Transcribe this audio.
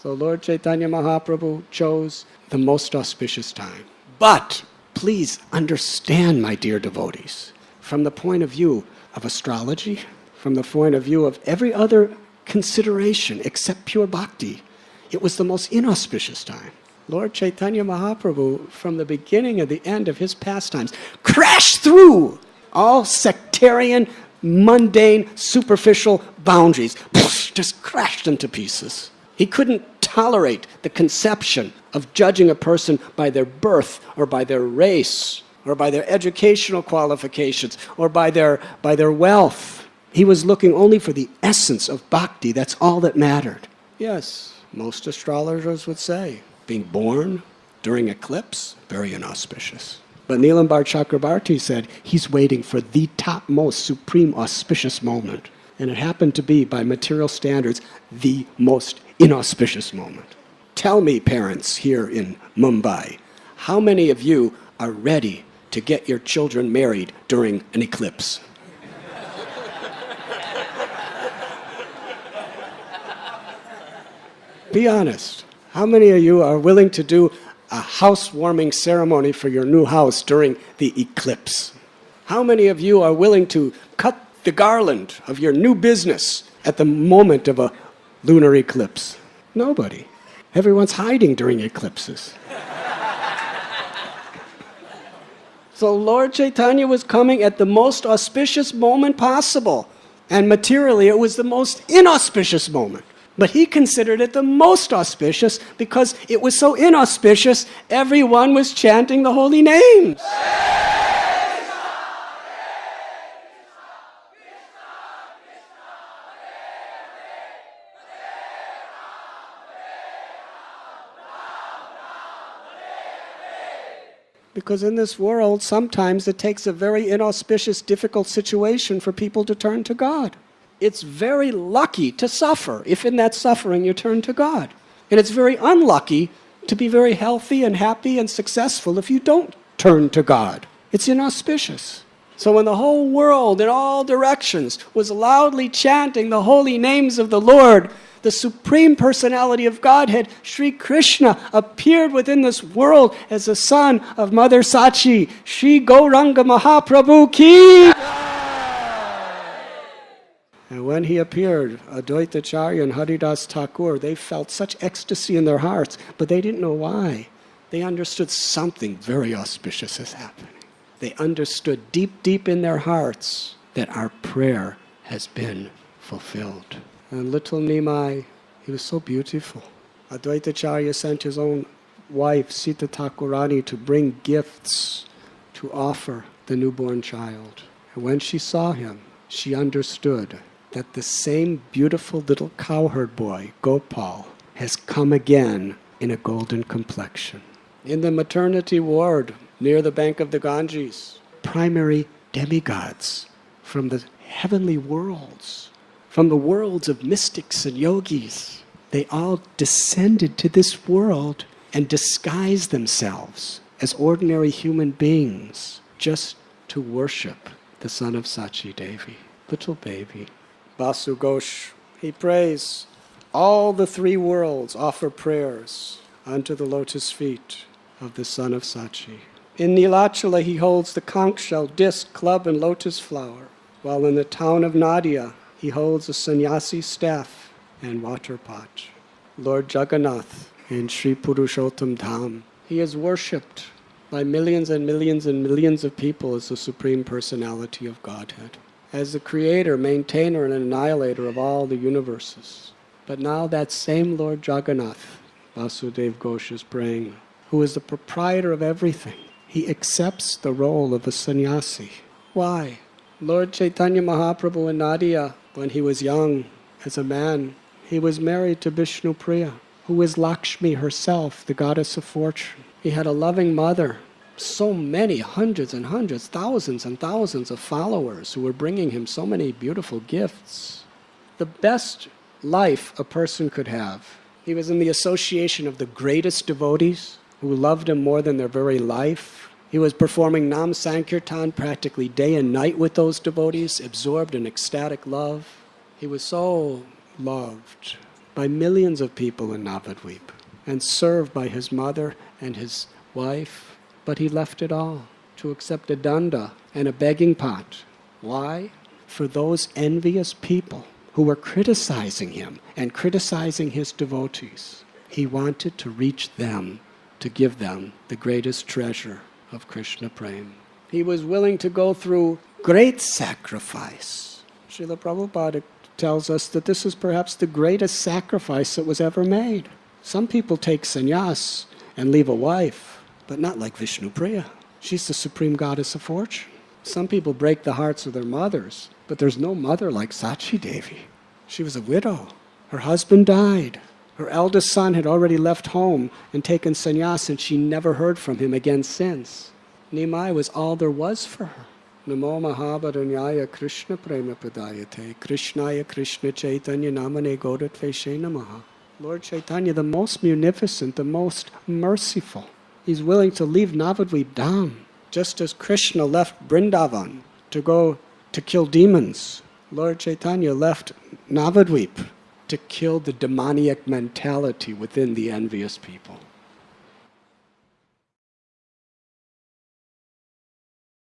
So Lord Chaitanya Mahaprabhu chose the most auspicious time. But please understand, my dear devotees, from the point of view of astrology, from the point of view of every other consideration except pure bhakti, it was the most inauspicious time. Lord Chaitanya Mahaprabhu, from the beginning and the end of his pastimes, crashed through all sectarian, mundane, superficial boundaries. Just crashed them to pieces. He couldn't tolerate the conception of judging a person by their birth or by their race or by their educational qualifications or by their wealth. He was looking only for the essence of bhakti. That's all that mattered. Yes, most astrologers would say, being born during eclipse, very inauspicious. But Neelambar Chakravarty said he's waiting for the topmost, supreme, auspicious moment. And it happened to be, by material standards, the most inauspicious moment. Tell me, parents here in Mumbai, how many of you are ready to get your children married during an eclipse? Be honest. How many of you are willing to do a housewarming ceremony for your new house during the eclipse? How many of you are willing to cut the garland of your new business at the moment of a lunar eclipse? Nobody. Everyone's hiding during eclipses. So Lord Chaitanya was coming at the most auspicious moment possible. And materially, it was the most inauspicious moment. But he considered it the most auspicious because it was so inauspicious, everyone was chanting the holy names. Because in this world, sometimes it takes a very inauspicious, difficult situation for people to turn to God. It's very lucky to suffer if in that suffering you turn to God. And it's very unlucky to be very healthy and happy and successful if you don't turn to God. It's inauspicious. So when the whole world in all directions was loudly chanting the holy names of the Lord, the Supreme Personality of Godhead, Sri Krishna, appeared within this world as the son of Mother Sachi. Sri Gauranga Mahaprabhu ki! And when he appeared, Advaita Acharya and Haridas Thakur, they felt such ecstasy in their hearts, but they didn't know why. They understood something very auspicious is happening. They understood deep, deep in their hearts that our prayer has been fulfilled. And little Nimai, he was so beautiful. Advaita Acharya sent his own wife, Sita Thakurani, to bring gifts to offer the newborn child. And when she saw him, she understood that the same beautiful little cowherd boy, Gopal, has come again in a golden complexion. In the maternity ward near the bank of the Ganges, primary demigods from the heavenly worlds, from the worlds of mystics and yogis, they all descended to this world and disguised themselves as ordinary human beings just to worship the son of Sachi Devi, little baby. Basu Ghosh, he prays. All the three worlds offer prayers unto the lotus feet of the son of Sachi. In Nilachala he holds the conch shell, disc, club, and lotus flower, while in the town of Nadia he holds a sannyasi staff and water pot. Lord Jagannath in Sri Purushottam Dham, he is worshipped by millions and millions and millions of people as the Supreme Personality of Godhead, as the creator, maintainer, and annihilator of all the universes. But now that same Lord Jagannath, Vasudev Ghosh is praying, who is the proprietor of everything, he accepts the role of a sannyasi. Why? Lord Chaitanya Mahaprabhu in Nadia, when he was young, as a man, he was married to Vishnu Priya, who is Lakshmi herself, the goddess of fortune. He had a loving mother, so many, hundreds and hundreds, thousands and thousands of followers who were bringing him so many beautiful gifts. The best life a person could have. He was in the association of the greatest devotees who loved him more than their very life. He was performing Nam Sankirtan practically day and night with those devotees, absorbed in ecstatic love. He was so loved. by millions of people in Navadvip and served by his mother and his wife. But he left it all to accept a danda and a begging pot. Why? For those envious people who were criticizing him and criticizing his devotees. He wanted to reach them, to give them the greatest treasure of Krishna Prema. He was willing to go through great sacrifice. Srila Prabhupada tells us that this is perhaps the greatest sacrifice that was ever made. Some people take sannyas and leave a wife, but not like Vishnupriya. She's the supreme goddess of fortune. Some people break the hearts of their mothers, but there's no mother like Sachi Devi. She was a widow. Her husband died. Her eldest son had already left home and taken sannyas, and she never heard from him again since. Nimai was all there was for her. Namo Mahabharanyaya Krishna Prema Pradayate Krishnaya Krishna Chaitanya Namane Godatve Namaha. Lord Chaitanya, the most munificent, the most merciful. He's willing to leave Navadvip Dham, just as Krishna left Vrindavan to go to kill demons. Lord Chaitanya left Navadvip to kill the demoniac mentality within the envious people.